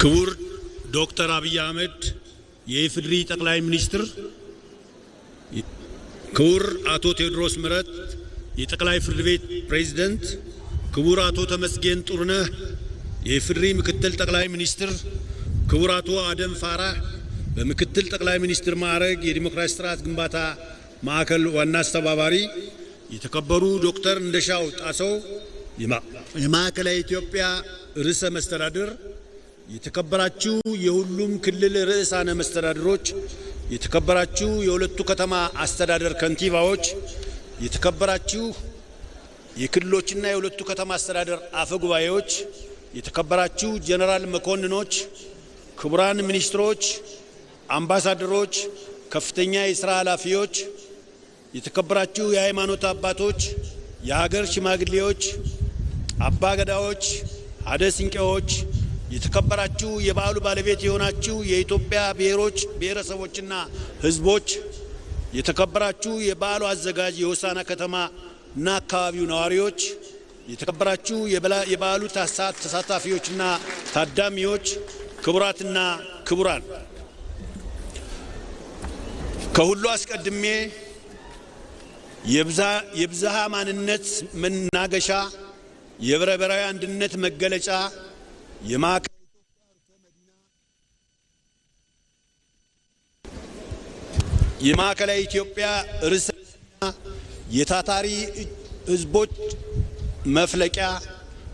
ክቡር ዶክተር አብይ አህመድ የኢፌዴሪ ጠቅላይ ሚኒስትር፣ ክቡር አቶ ቴዎድሮስ ምህረት የጠቅላይ ፍርድ ቤት ፕሬዝዳንት፣ ክቡር አቶ ተመስገን ጥሩነህ የኢፌዴሪ ምክትል ጠቅላይ ሚኒስትር፣ ክቡር አቶ አደም ፋራህ በምክትል ጠቅላይ ሚኒስትር ማዕረግ የዲሞክራሲ ስርዓት ግንባታ ማዕከል ዋና አስተባባሪ፣ የተከበሩ ዶክተር እንደሻው ጣሰው የማዕከላዊ ኢትዮጵያ ርዕሰ መስተዳድር፣ የተከበራችሁ የሁሉም ክልል ርዕሳነ መስተዳድሮች፣ የተከበራችሁ የሁለቱ ከተማ አስተዳደር ከንቲባዎች፣ የተከበራችሁ የክልሎችና የሁለቱ ከተማ አስተዳደር አፈጉባኤዎች፣ የተከበራችሁ ጀነራል መኮንኖች፣ ክቡራን ሚኒስትሮች፣ አምባሳደሮች፣ ከፍተኛ የሥራ ኃላፊዎች፣ የተከበራችሁ የሃይማኖት አባቶች፣ የሀገር ሽማግሌዎች፣ አባገዳዎች፣ አደ ሲንቄዎች፣ የተከበራችሁ የበዓሉ ባለቤት የሆናችሁ የኢትዮጵያ ብሔሮች ብሔረሰቦችና ሕዝቦች፣ የተከበራችሁ የበዓሉ አዘጋጅ የሆሳና ከተማና አካባቢው ነዋሪዎች፣ የተከበራችሁ የበዓሉ ተሳታፊዎችና ታዳሚዎች፣ ክቡራትና ክቡራን፣ ከሁሉ አስቀድሜ የብዝሃ ማንነት መናገሻ የህብረ ብሔራዊ አንድነት መገለጫ የማዕከላዊ ኢትዮጵያ ርዕሰ የታታሪ ህዝቦች መፍለቂያ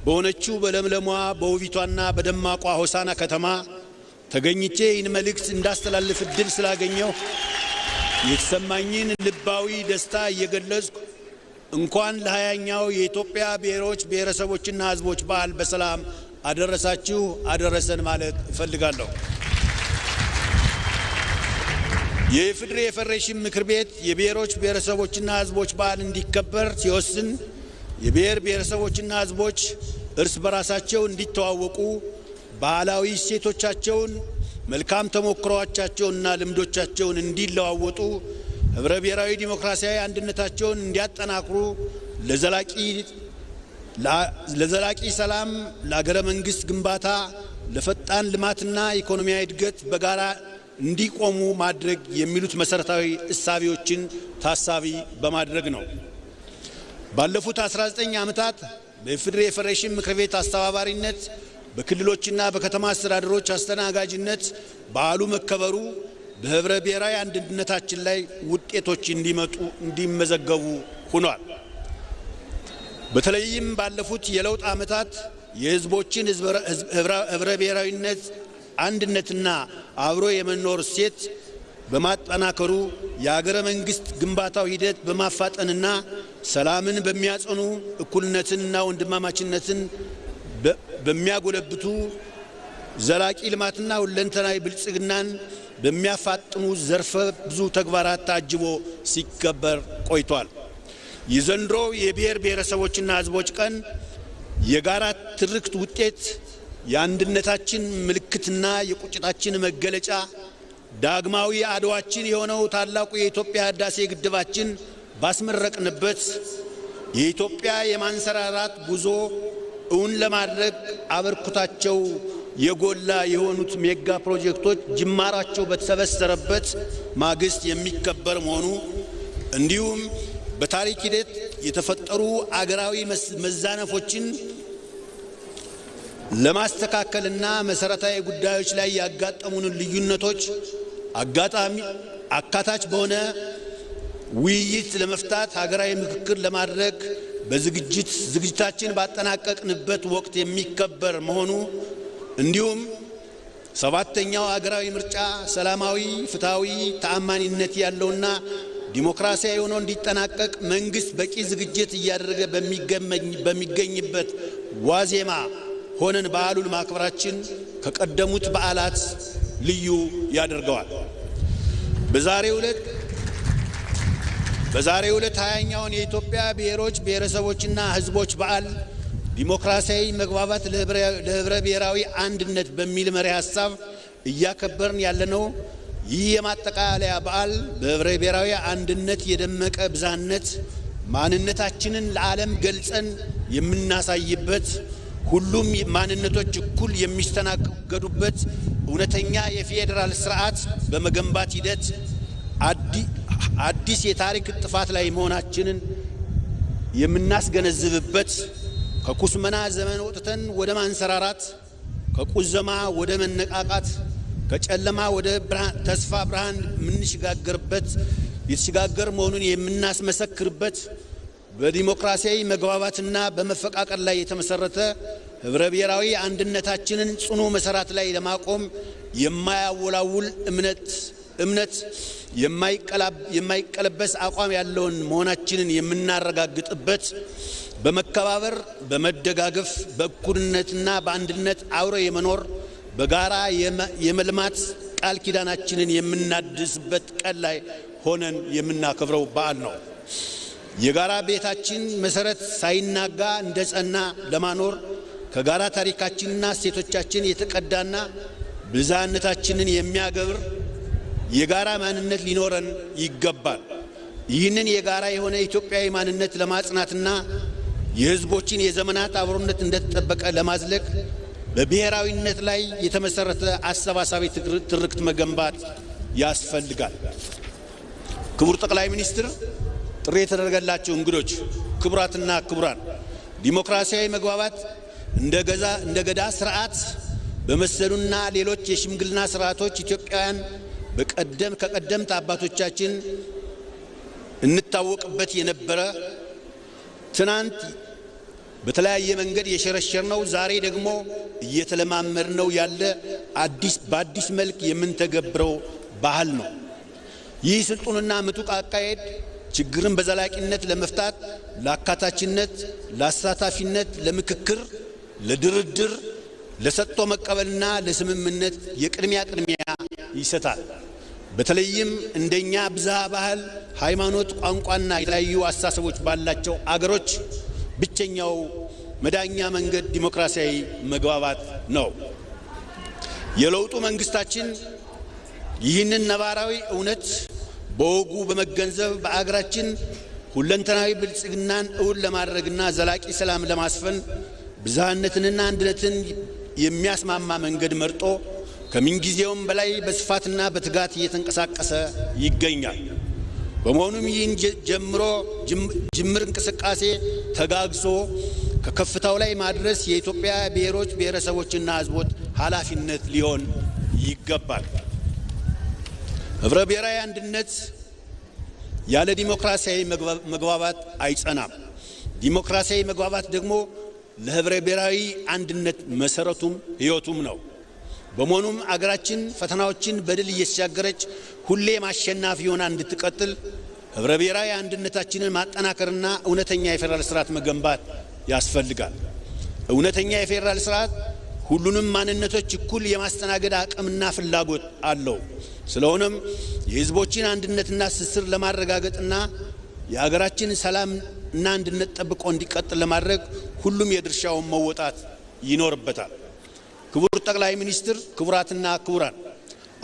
በሆነችው በለምለሟ በውቢቷና በደማቋ ሆሳና ከተማ ተገኝቼ ይህን መልእክት እንዳስተላልፍ እድል ስላገኘው የተሰማኝን ልባዊ ደስታ እየገለጽኩ እንኳን ለ20ኛው የኢትዮጵያ ብሔሮች ብሔረሰቦችና ህዝቦች በዓል በሰላም አደረሳችሁ አደረሰን ማለት እፈልጋለሁ። የኢፌዴሪ ፌዴሬሽን ምክር ቤት የብሔሮች ብሔረሰቦችና ህዝቦች በዓል እንዲከበር ሲወስን የብሔር ብሔረሰቦችና ህዝቦች እርስ በራሳቸው እንዲተዋወቁ ባህላዊ እሴቶቻቸውን፣ መልካም ተሞክሮዎቻቸውንና ልምዶቻቸውን እንዲለዋወጡ ህብረ ብሔራዊ ዲሞክራሲያዊ አንድነታቸውን እንዲያጠናክሩ ለዘላቂ ሰላም፣ ለሀገረ መንግስት ግንባታ፣ ለፈጣን ልማትና ኢኮኖሚያዊ እድገት በጋራ እንዲቆሙ ማድረግ የሚሉት መሰረታዊ እሳቤዎችን ታሳቢ በማድረግ ነው። ባለፉት 19 ዓመታት በኢፌዴሪ ፌዴሬሽን ምክር ቤት አስተባባሪነት በክልሎችና በከተማ አስተዳደሮች አስተናጋጅነት በዓሉ መከበሩ በህብረ ብሔራዊ አንድነታችን ላይ ውጤቶች እንዲመዘገቡ ሆኗል። በተለይም ባለፉት የለውጥ ዓመታት የህዝቦችን ህብረ ብሔራዊነት አንድነትና አብሮ የመኖር እሴት በማጠናከሩ የሀገረ መንግስት ግንባታው ሂደት በማፋጠንና ሰላምን በሚያጸኑ እኩልነትንና ወንድማማችነትን በሚያጎለብቱ ዘላቂ ልማትና ሁለንተናዊ ብልጽግናን በሚያፋጥኑ ዘርፈ ብዙ ተግባራት ታጅቦ ሲከበር ቆይቷል። የዘንድሮ የብሔር ብሔረሰቦችና ህዝቦች ቀን የጋራ ትርክት ውጤት፣ የአንድነታችን ምልክትና የቁጭታችን መገለጫ፣ ዳግማዊ አድዋችን የሆነው ታላቁ የኢትዮጵያ ህዳሴ ግድባችን ባስመረቅንበት የኢትዮጵያ የማንሰራራት ጉዞ እውን ለማድረግ አበርክቷቸው የጎላ የሆኑት ሜጋ ፕሮጀክቶች ጅማራቸው በተሰበሰረበት ማግስት የሚከበር መሆኑ እንዲሁም በታሪክ ሂደት የተፈጠሩ አገራዊ መዛነፎችን ለማስተካከልና መሰረታዊ ጉዳዮች ላይ ያጋጠሙን ልዩነቶች አካታች በሆነ ውይይት ለመፍታት ሀገራዊ ምክክር ለማድረግ ዝግጅታችን ባጠናቀቅንበት ወቅት የሚከበር መሆኑ እንዲሁም ሰባተኛው ሀገራዊ ምርጫ ሰላማዊ፣ ፍትሃዊ፣ ተአማኒነት ያለውና ዲሞክራሲያዊ ሆኖ እንዲጠናቀቅ መንግስት በቂ ዝግጅት እያደረገ በሚገኝበት ዋዜማ ሆነን በዓሉን ማክበራችን ከቀደሙት በዓላት ልዩ ያደርገዋል። በዛሬው ዕለት 20ኛውን የኢትዮጵያ ብሔሮች ብሔረሰቦችና ህዝቦች በዓል ዲሞክራሲያዊ መግባባት ለህብረ ብሔራዊ አንድነት በሚል መሪ ሐሳብ እያከበርን ያለነው ይህ የማጠቃለያ በዓል በህብረ ብሔራዊ አንድነት የደመቀ ብዝሃነት ማንነታችንን ለዓለም ገልጸን የምናሳይበት ሁሉም ማንነቶች እኩል የሚስተናገዱበት እውነተኛ የፌዴራል ስርዓት በመገንባት ሂደት አዲስ የታሪክ ጥፋት ላይ መሆናችንን የምናስገነዝብበት ከኩስመና ዘመን ወጥተን ወደ ማንሰራራት ከቁዘማ ወደ መነቃቃት ከጨለማ ወደ ተስፋ ብርሃን የምንሽጋገርበት የተሽጋገር መሆኑን የምናስመሰክርበት በዲሞክራሲያዊ መግባባትና በመፈቃቀር ላይ የተመሰረተ ህብረ ብሔራዊ አንድነታችንን ጽኑ መሰረት ላይ ለማቆም የማያወላውል እምነት የማይቀለበስ አቋም ያለውን መሆናችንን የምናረጋግጥበት በመከባበር በመደጋገፍ በእኩልነትና በአንድነት አብሮ የመኖር በጋራ የመልማት ቃል ኪዳናችንን የምናድስበት ቀን ላይ ሆነን የምናከብረው በዓል ነው። የጋራ ቤታችን መሰረት ሳይናጋ እንደጸና ለማኖር ከጋራ ታሪካችንና እሴቶቻችን የተቀዳና ብዝሃነታችንን የሚያገብር የጋራ ማንነት ሊኖረን ይገባል። ይህንን የጋራ የሆነ ኢትዮጵያዊ ማንነት ለማጽናትና የህዝቦችን የዘመናት አብሮነት እንደተጠበቀ ለማዝለቅ በብሔራዊነት ላይ የተመሰረተ አሰባሳቢ ትርክት መገንባት ያስፈልጋል። ክቡር ጠቅላይ ሚኒስትር፣ ጥሪ የተደረገላችሁ እንግዶች፣ ክቡራትና ክቡራን፣ ዲሞክራሲያዊ መግባባት እንደ ገዳ ስርዓት በመሰሉና ሌሎች የሽምግልና ስርዓቶች ኢትዮጵያውያን ከቀደምት አባቶቻችን እንታወቅበት የነበረ ትናንት በተለያየ መንገድ የሸረሸርነው ዛሬ ደግሞ እየተለማመድነው ያለ በአዲስ መልክ የምንተገብረው ባህል ነው። ይህ ስልጡንና ምጡቅ አካሄድ ችግርን በዘላቂነት ለመፍታት ለአካታችነት፣ ለአሳታፊነት፣ ለምክክር፣ ለድርድር፣ ለሰጥቶ መቀበልና ለስምምነት የቅድሚያ ይሰጣል። በተለይም እንደኛ ብዝሃ ባህል፣ ሃይማኖት፣ ቋንቋና የተለያዩ አስተሳሰቦች ባላቸው አገሮች ብቸኛው መዳኛ መንገድ ዲሞክራሲያዊ መግባባት ነው። የለውጡ መንግስታችን ይህንን ነባራዊ እውነት በወጉ በመገንዘብ በአገራችን ሁለንተናዊ ብልጽግናን እውን ለማድረግና ዘላቂ ሰላም ለማስፈን ብዝሃነትንና አንድነትን የሚያስማማ መንገድ መርጦ ከምንጊዜውም በላይ በስፋትና በትጋት እየተንቀሳቀሰ ይገኛል። በመሆኑም ይህን ጅምር እንቅስቃሴ ተጋግዞ ከከፍታው ላይ ማድረስ የኢትዮጵያ ብሔሮች ብሔረሰቦችና ሕዝቦች ኃላፊነት ሊሆን ይገባል። ህብረ ብሔራዊ አንድነት ያለ ዲሞክራሲያዊ መግባባት አይጸናም። ዲሞክራሲያዊ መግባባት ደግሞ ለህብረ ብሔራዊ አንድነት መሰረቱም ህይወቱም ነው። በመሆኑም አገራችን ፈተናዎችን በድል እየተሻገረች ሁሌም አሸናፊ ሆና እንድትቀጥል ህብረ ብሔራዊ አንድነታችንን ማጠናከርና እውነተኛ የፌዴራል ስርዓት መገንባት ያስፈልጋል። እውነተኛ የፌዴራል ስርዓት ሁሉንም ማንነቶች እኩል የማስተናገድ አቅምና ፍላጎት አለው። ስለሆነም የህዝቦችን አንድነትና ትስስር ለማረጋገጥና የሀገራችን ሰላምና አንድነት ጠብቆ እንዲቀጥል ለማድረግ ሁሉም የድርሻውን መወጣት ይኖርበታል። ክቡር ጠቅላይ ሚኒስትር፣ ክቡራትና ክቡራን፣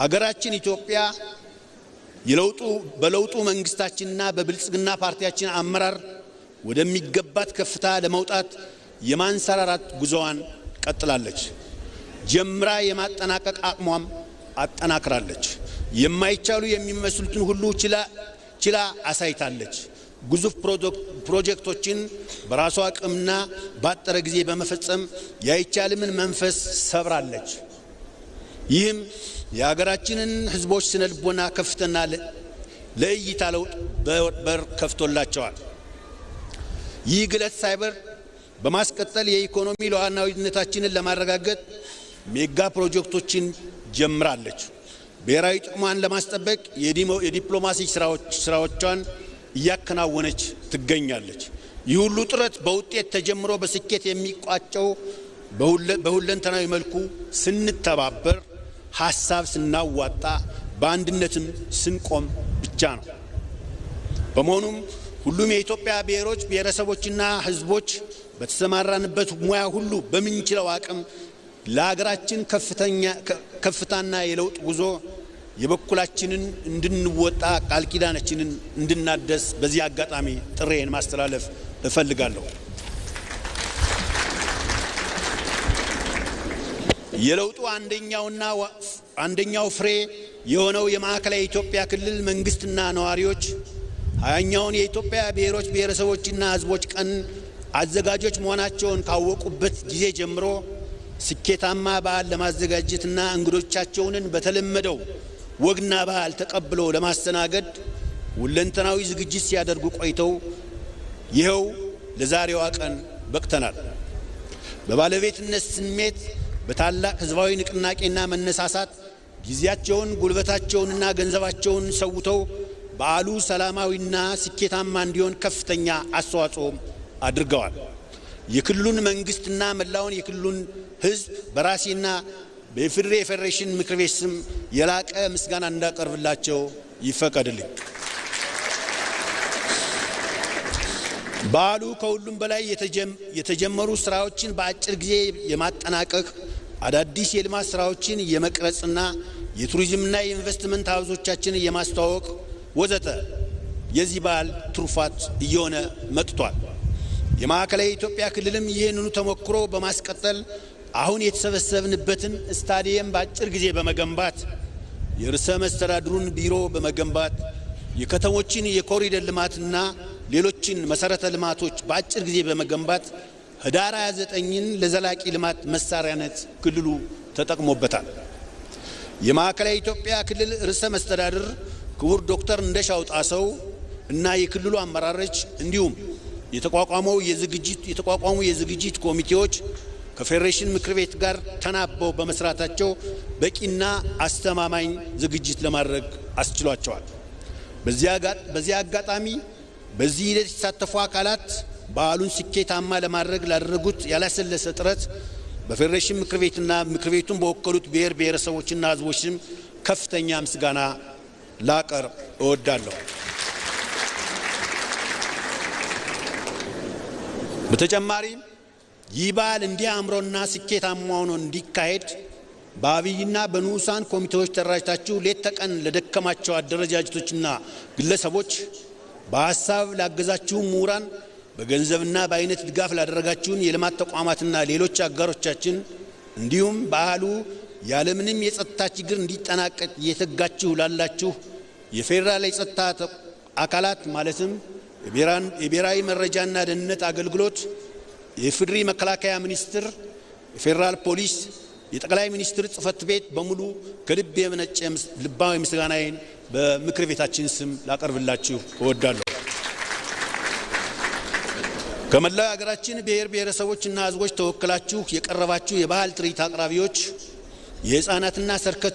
አገራችን ኢትዮጵያ በለውጡ መንግስታችንና በብልጽግና ፓርቲያችን አመራር ወደሚገባት ከፍታ ለመውጣት የማንሰራራት ጉዞዋን ቀጥላለች። ጀምራ የማጠናቀቅ አቅሟም አጠናክራለች። የማይቻሉ የሚመስሉትን ሁሉ ችላ አሳይታለች። ግዙፍ ፕሮጀክቶችን በራሷ አቅምና ባጠረ ጊዜ በመፈጸም ያይቻልምን መንፈስ ሰብራለች። ይህም የሀገራችንን ህዝቦች ስነልቦና ከፍተና ለእይታ ለውጥ በር ከፍቶላቸዋል። ይህ ግለት ሳይበር በማስቀጠል የኢኮኖሚ ሉዓላዊነታችንን ለማረጋገጥ ሜጋ ፕሮጀክቶችን ጀምራለች። ብሔራዊ ጥቅሟን ለማስጠበቅ የዲፕሎማሲ ስራዎቿን እያከናወነች ትገኛለች። ይህ ሁሉ ጥረት በውጤት ተጀምሮ በስኬት የሚቋጨው በሁለንተናዊ መልኩ ስንተባበር፣ ሐሳብ ስናዋጣ፣ በአንድነትም ስንቆም ብቻ ነው። በመሆኑም ሁሉም የኢትዮጵያ ብሔሮች ብሔረሰቦችና ህዝቦች በተሰማራንበት ሙያ ሁሉ በምንችለው አቅም ለሀገራችን ከፍታና የለውጥ ጉዞ የበኩላችንን እንድንወጣ ቃል ኪዳናችንን እንድናደስ በዚህ አጋጣሚ ጥሬን ማስተላለፍ እፈልጋለሁ። የለውጡ አንደኛው ፍሬ የሆነው የማዕከላዊ ኢትዮጵያ ክልል መንግስትና ነዋሪዎች 20ኛውን የኢትዮጵያ ብሔሮች ብሔረሰቦችና ህዝቦች ቀን አዘጋጆች መሆናቸውን ካወቁበት ጊዜ ጀምሮ ስኬታማ በዓል ለማዘጋጀትና እንግዶቻቸውን በተለመደው ወግና ባህል ተቀብለው ለማስተናገድ ሁለንተናዊ ዝግጅት ሲያደርጉ ቆይተው ይኸው ለዛሬዋ ቀን በቅተናል። በባለቤትነት ስሜት በታላቅ ህዝባዊ ንቅናቄና መነሳሳት ጊዜያቸውን ጉልበታቸውንና ገንዘባቸውን ሰውተው በዓሉ ሰላማዊና ስኬታማ እንዲሆን ከፍተኛ አስተዋጽኦ አድርገዋል። የክልሉን መንግስትና መላውን የክልሉን ህዝብ በራሴና በኢፌዴሪ ፌዴሬሽን ምክር ቤት ስም የላቀ ምስጋና እንዳቀርብላቸው ይፈቀድልኝ። በዓሉ ከሁሉም በላይ የተጀመሩ ስራዎችን በአጭር ጊዜ የማጠናቀቅ አዳዲስ የልማት ስራዎችን የመቅረጽና የቱሪዝምና የኢንቨስትመንት ሀብቶቻችንን የማስተዋወቅ ወዘተ የዚህ በዓል ትሩፋት እየሆነ መጥቷል። የማዕከላዊ ኢትዮጵያ ክልልም ይህንኑ ተሞክሮ በማስቀጠል አሁን የተሰበሰብንበትን ስታዲየም በአጭር ጊዜ በመገንባት የርዕሰ መስተዳድሩን ቢሮ በመገንባት የከተሞችን የኮሪደር ልማትና ሌሎችን መሰረተ ልማቶች በአጭር ጊዜ በመገንባት ህዳር 29ን ለዘላቂ ልማት መሳሪያነት ክልሉ ተጠቅሞበታል። የማዕከላዊ ኢትዮጵያ ክልል ርዕሰ መስተዳድር ክቡር ዶክተር እንደሻው ጣሰው እና የክልሉ አመራሮች እንዲሁም የተቋቋሙ የዝግጅት ኮሚቴዎች ከፌዴሬሽን ምክር ቤት ጋር ተናበው በመስራታቸው በቂና አስተማማኝ ዝግጅት ለማድረግ አስችሏቸዋል። በዚያ አጋጣሚ በዚህ ሂደት የተሳተፉ አካላት በዓሉን ስኬታማ ለማድረግ ላደረጉት ያላሰለሰ ጥረት በፌዴሬሽን ምክር ቤትና ምክር ቤቱን በወከሉት ብሔር ብሔረሰቦችና ህዝቦች ስም ከፍተኛ ምስጋና ላቀርብ እወዳለሁ። በተጨማሪም ይህ በዓል እንዲያምረውና ስኬታማ ሆኖ እንዲካሄድ በአብይና በንዑሳን ኮሚቴዎች ተደራጅታችሁ ሌት ተቀን ለደከማቸው አደረጃጀቶችና ግለሰቦች በሐሳብ ላገዛችሁ ምሁራን በገንዘብና በአይነት ድጋፍ ላደረጋችሁን የልማት ተቋማትና ሌሎች አጋሮቻችን እንዲሁም በዓሉ ያለምንም የጸጥታ ችግር እንዲጠናቀቅ እየተጋችሁ ላላችሁ የፌዴራል የጸጥታ አካላት ማለትም የብሔራዊ መረጃና ደህንነት አገልግሎት፣ የፌዴሪ መከላከያ ሚኒስቴር፣ የፌዴራል ፖሊስ፣ የጠቅላይ ሚኒስትር ጽሕፈት ቤት በሙሉ ከልብ የመነጨ ልባዊ ምስጋናዬን በምክር ቤታችን ስም ላቀርብላችሁ እወዳለሁ። ከመላው ሀገራችን ብሔር ብሔረሰቦችና ህዝቦች ተወክላችሁ የቀረባችሁ የባህል ትርኢት አቅራቢዎች፣ የህፃናትና ሰርከስ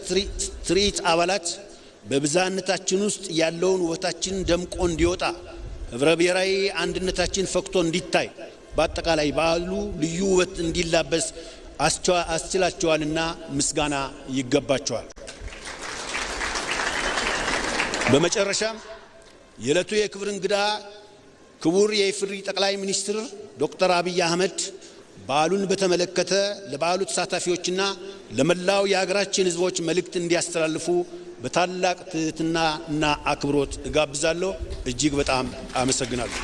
ትርኢት አባላት በብዛነታችን ውስጥ ያለውን ውበታችን ደምቆ እንዲወጣ ህብረ ብሔራዊ አንድነታችን ፈክቶ እንዲታይ በአጠቃላይ በዓሉ ልዩ ውበት እንዲላበስ አስችላቸዋልና ምስጋና ይገባቸዋል። በመጨረሻም የዕለቱ የክብር እንግዳ ክቡር የኢፌዴሪ ጠቅላይ ሚኒስትር ዶክተር አብይ አህመድ በዓሉን በተመለከተ ለበዓሉ ተሳታፊዎችና ለመላው የሀገራችን ህዝቦች መልእክት እንዲያስተላልፉ በታላቅ ትህትናና አክብሮት እጋብዛለሁ። እጅግ በጣም አመሰግናለሁ።